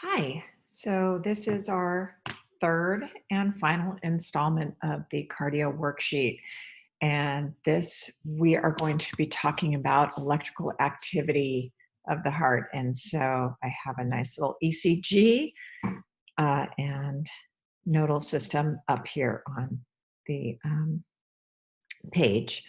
Hi, so this is our third and final installment of the cardio worksheet. And this, we are going to be talking about electrical activity of the heart. And so I have a nice little ECG and nodal system up here on the page.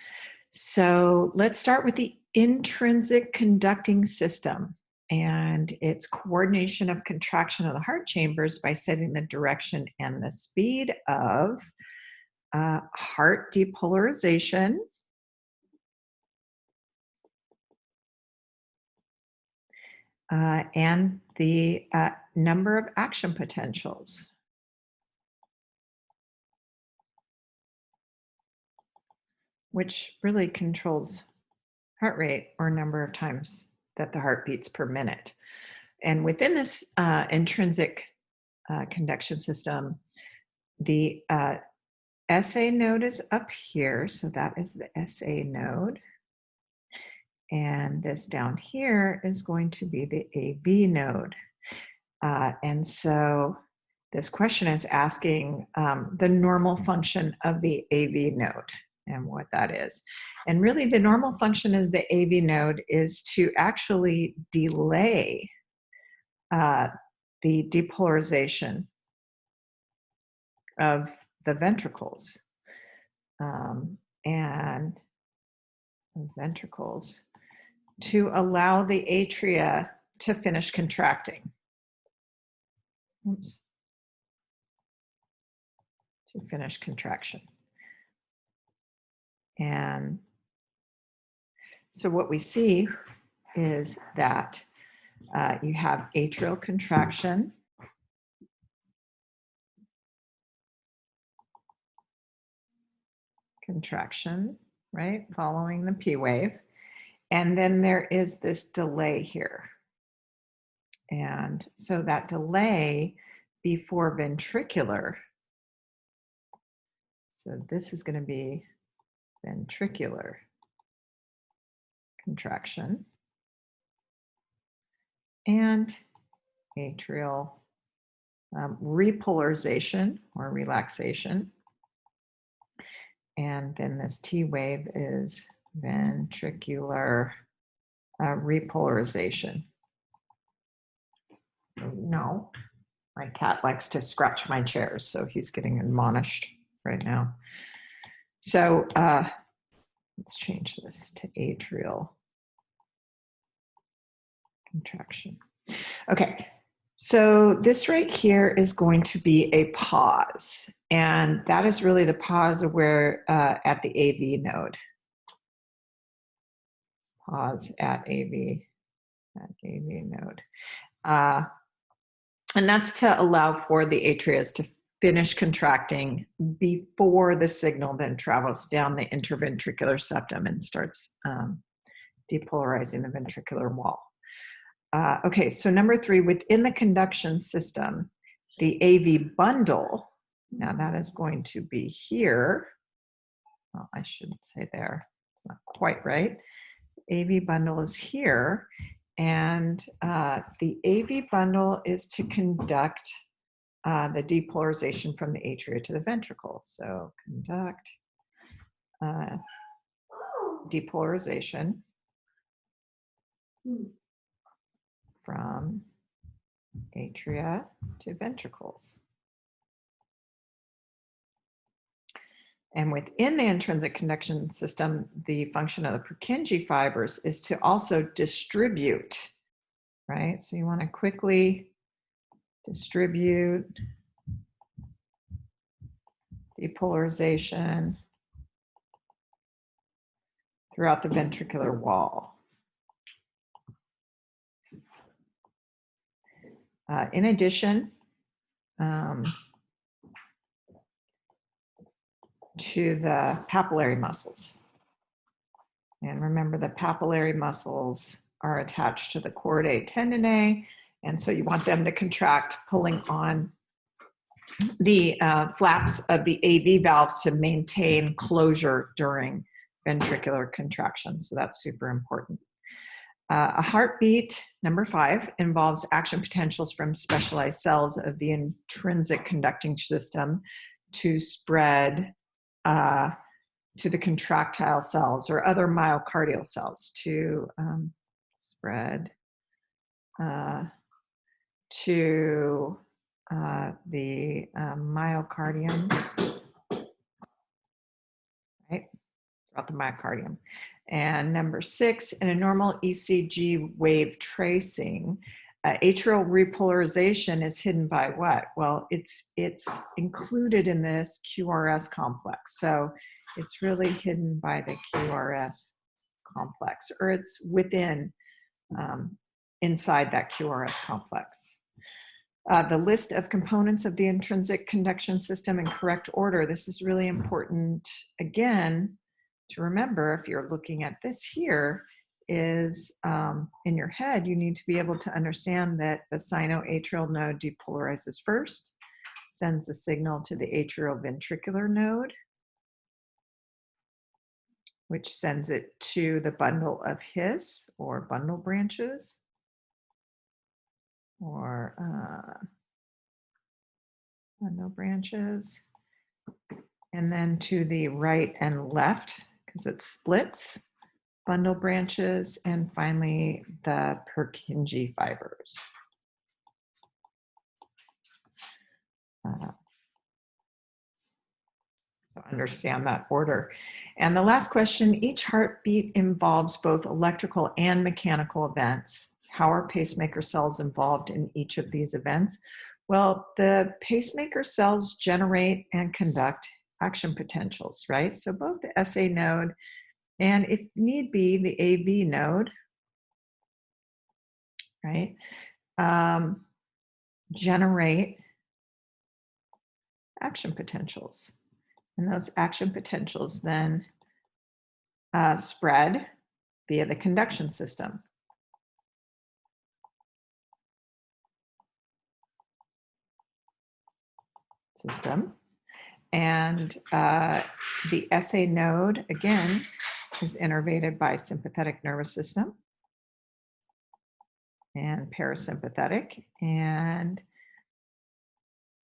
So let's start with the intrinsic conducting system and its coordination of contraction of the heart chambers by setting the direction and the speed of heart depolarization and the number of action potentials, which really controls heart rate or number of times that the heart beats per minute. And within this intrinsic conduction system, the SA node is up here, so that is the SA node. And this down here is going to be the AV node. And so this question is asking the normal function of the AV node and what that is. And really the normal function of the AV node is to actually delay the depolarization of the ventricles and ventricles to allow the atria to finish contracting. Oops. To finish contraction. And so what we see is that you have atrial contraction, right, following the P wave. And then there is this delay here. And so that delay before ventricular, so this is going to be ventricular contraction and atrial repolarization or relaxation. And then this T wave is ventricular repolarization. No, my cat likes to scratch my chairs, so he's getting admonished right now. So let's change this to atrial contraction. Okay, so this right here is going to be a pause, and that is really the pause where at the AV node. Pause at AV node. And that's to allow for the atria to finish contracting before the signal then travels down the interventricular septum and starts depolarizing the ventricular wall. Okay, so number 3, within the conduction system, the AV bundle, now that is going to be here. Well, I shouldn't say there, it's not quite right. AV bundle is here, and the AV bundle is to conduct the depolarization from the atria to the ventricle. So conduct depolarization from atria to ventricles. And within the intrinsic conduction system, the function of the Purkinje fibers is to also distribute, right? So you want to quickly distribute depolarization throughout the ventricular wall. In addition to the papillary muscles. And remember, the papillary muscles are attached to the chordae tendineae, and so you want them to contract, pulling on the flaps of the AV valves to maintain closure during ventricular contraction. So that's super important. A heartbeat, number 5, involves action potentials from specialized cells of the intrinsic conducting system to spread to the contractile cells or other myocardial cells to spread to the myocardium, right? Throughout the myocardium. And number 6, in a normal ECG wave tracing, atrial repolarization is hidden by what? Well, it's included in this QRS complex. So it's really hidden by the QRS complex, or it's within, inside that QRS complex. The list of components of the intrinsic conduction system in correct order. This is really important, again, to remember. If you're looking at this here, is in your head, you need to be able to understand that the sinoatrial node depolarizes first, sends the signal to the atrioventricular node, which sends it to the bundle of His or bundle branches, or bundle branches, and then to the right and left, because it splits, bundle branches, and finally the Purkinje fibers. So understand that order. And the last question, each heartbeat involves both electrical and mechanical events. How are pacemaker cells involved in each of these events? Well, the pacemaker cells generate and conduct action potentials, right? So both the SA node and, if need be, the AV node, right, generate action potentials. And those action potentials then spread via the conduction system. And the SA node, again, is innervated by sympathetic nervous system and parasympathetic. And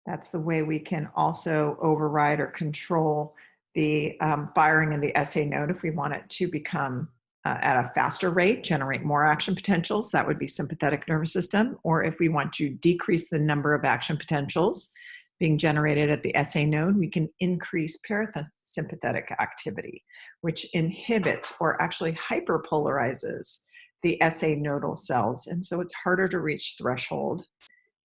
that's the way we can also override or control the firing of the SA node if we want it to become at a faster rate, generate more action potentials. That would be sympathetic nervous system. Or if we want to decrease the number of action potentials being generated at the SA node, we can increase parasympathetic activity, which inhibits or actually hyperpolarizes the SA nodal cells. And so it's harder to reach threshold,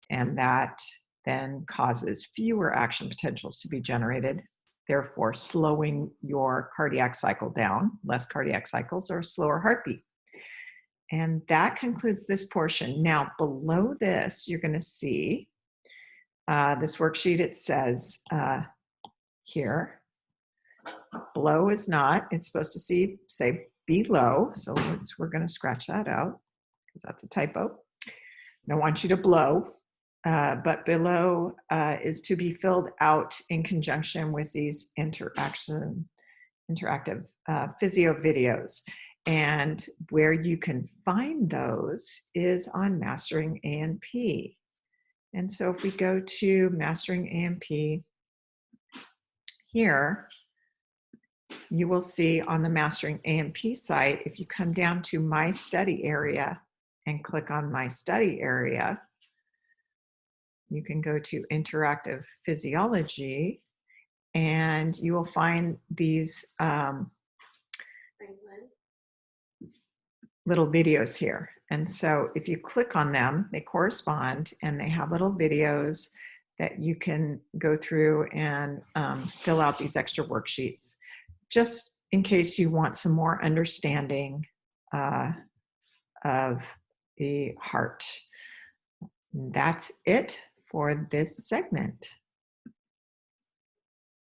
and that then causes fewer action potentials to be generated, therefore slowing your cardiac cycle down, less cardiac cycles or slower heartbeat. And that concludes this portion. Now, below this, you're going to see this worksheet. It says here, below is not, it's supposed to say below. So we're going to scratch that out because that's a typo. I don't want you to blow. But below is to be filled out in conjunction with these interactive physio videos. And where you can find those is on Mastering A&P. And so if we go to Mastering A&P here, you will see on the Mastering A&P site, if you come down to My Study Area and click on My Study Area, you can go to Interactive Physiology, and you will find these little videos here. And so if you click on them, they correspond, and they have little videos that you can go through and fill out these extra worksheets, just in case you want some more understanding of the heart. That's it for this segment.